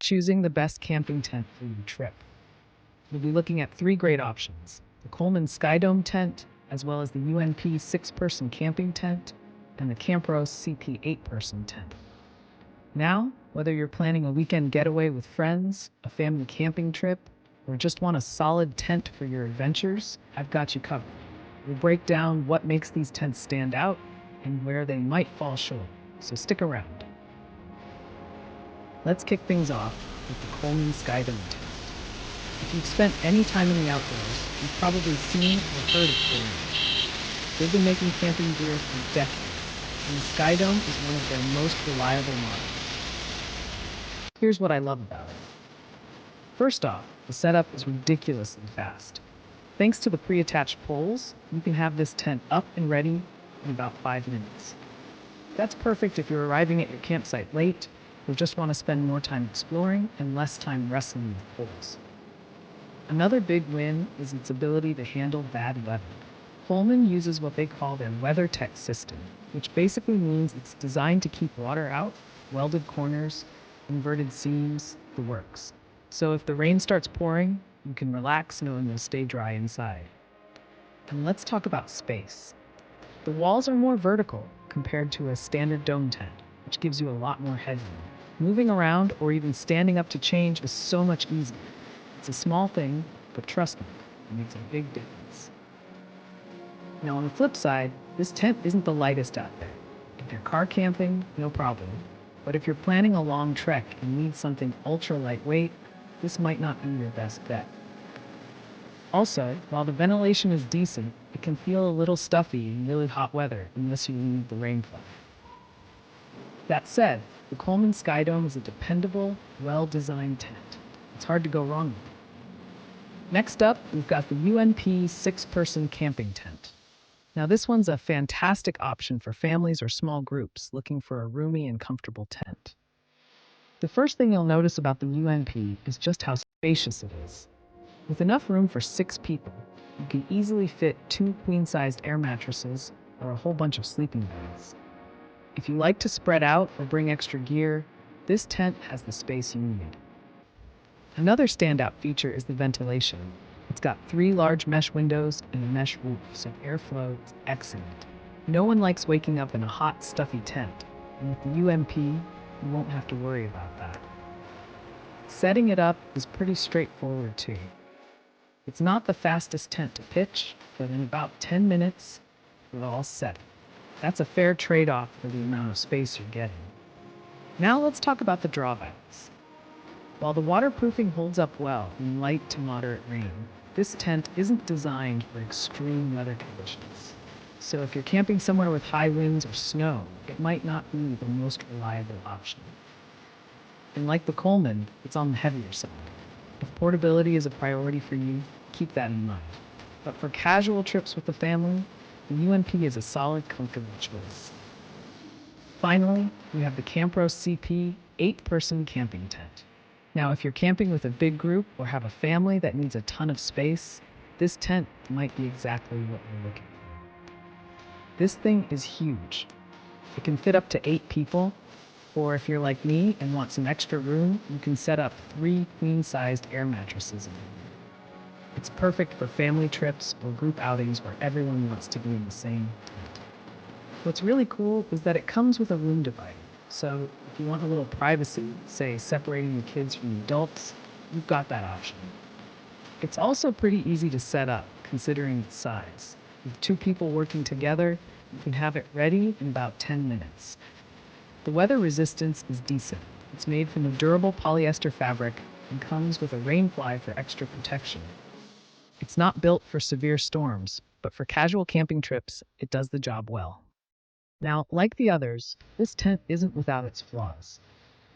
choosing the best camping tent for your trip. We'll be looking at three great options: the Coleman Skydome Tent, as well as the UNP 6-person camping tent, and the CAMPROS CP 8-person tent. Now, whether you're planning a weekend getaway with friends, a family camping trip, or just want a solid tent for your adventures, I've got you covered. We'll break down what makes these tents stand out and where they might fall short, so stick around. Let's kick things off with the Coleman Skydome Tent. If you've spent any time in the outdoors, you've probably seen or heard of Coleman. They've been making camping gear for decades, and the Skydome is one of their most reliable models. Here's what I love about it. First off, the setup is ridiculously fast. Thanks to the pre-attached poles, you can have this tent up and ready in about 5 minutes. That's perfect if you're arriving at your campsite late or just want to spend more time exploring and less time wrestling with poles. Another big win is its ability to handle bad weather. Coleman uses what they call their WeatherTech system, which basically means it's designed to keep water out, welded corners, inverted seams, the works. So if the rain starts pouring, you can relax knowing you'll stay dry inside. And let's talk about space. The walls are more vertical compared to a standard dome tent, which gives you a lot more headroom. Moving around or even standing up to change is so much easier. It's a small thing, but trust me, it makes a big difference. Now on the flip side, this tent isn't the lightest out there. If you're car camping, no problem. But if you're planning a long trek and need something ultra lightweight, this might not be your best bet. Also, while the ventilation is decent, it can feel a little stuffy in really hot weather unless you need the rainfly. That said, the Coleman Skydome is a dependable, well-designed tent. It's hard to go wrong with it. Next up, we've got the UNP 6-person camping tent. Now this one's a fantastic option for families or small groups looking for a roomy and comfortable tent. The first thing you'll notice about the UNP is just how spacious it is. With enough room for 6 people, you can easily fit 2 queen-sized air mattresses or a whole bunch of sleeping bags. If you like to spread out or bring extra gear, this tent has the space you need. Another standout feature is the ventilation. It's got 3 large mesh windows and a mesh roof, so airflow is excellent. No one likes waking up in a hot, stuffy tent, and with the UNP, you won't have to worry about that. Setting it up is pretty straightforward too. It's not the fastest tent to pitch, but in about 10 minutes, we're all set. That's a fair trade-off for the amount of space you're getting. Now let's talk about the drawbacks. While the waterproofing holds up well in light to moderate rain, this tent isn't designed for extreme weather conditions. So if you're camping somewhere with high winds or snow, it might not be the most reliable option. And like the Coleman, it's on the heavier side. If portability is a priority for you, keep that in mind. But for casual trips with the family, the UNP is a solid, comfortable choice. Finally, we have the CAMPROS CP 8-person camping tent. Now, if you're camping with a big group or have a family that needs a ton of space, this tent might be exactly what you're looking for. This thing is huge. It can fit up to 8 people, or if you're like me and want some extra room, you can set up 3 queen-sized air mattresses in it. It's perfect for family trips or group outings where everyone wants to be in the same tent. What's really cool is that it comes with a room divider. So if you want a little privacy, say separating the kids from the adults, you've got that option. It's also pretty easy to set up, considering its size. With 2 people working together, you can have it ready in about 10 minutes. The weather resistance is decent. It's made from a durable polyester fabric and comes with a rainfly for extra protection. It's not built for severe storms, but for casual camping trips, it does the job well. Now, like the others, this tent isn't without its flaws.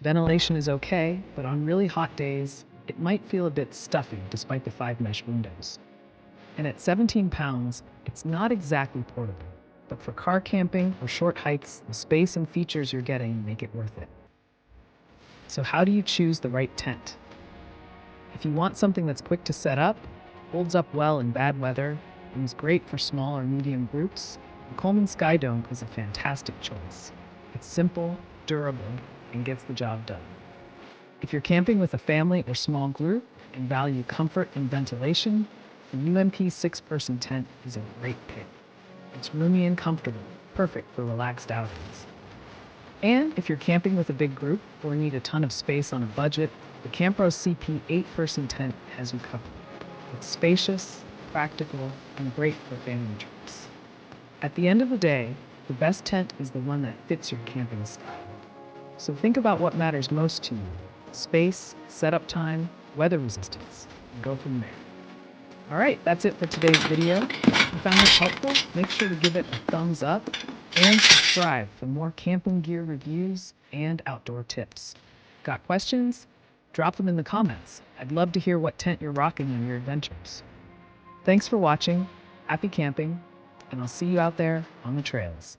Ventilation is okay, but on really hot days, it might feel a bit stuffy despite the 5 mesh windows. And at 17 pounds, it's not exactly portable, but for car camping or short hikes, the space and features you're getting make it worth it. So how do you choose the right tent? If you want something that's quick to set up, holds up well in bad weather, and is great for small or medium groups, the Coleman Skydome is a fantastic choice. It's simple, durable, and gets the job done. If you're camping with a family or small group and value comfort and ventilation, the UMP 6-person tent is a great pick. It's roomy and comfortable, perfect for relaxed outings. And if you're camping with a big group or need a ton of space on a budget, the CAMPROS CP 8-person tent has you covered. It's spacious, practical, and great for family trips. At the end of the day, the best tent is the one that fits your camping style. So think about what matters most to you: space, setup time, weather resistance, and go from there. All right, that's it for today's video. If you found this helpful, make sure to give it a thumbs up and subscribe for more camping gear reviews and outdoor tips. Got questions? Drop them in the comments. I'd love to hear what tent you're rocking on your adventures. Thanks for watching, happy camping, and I'll see you out there on the trails.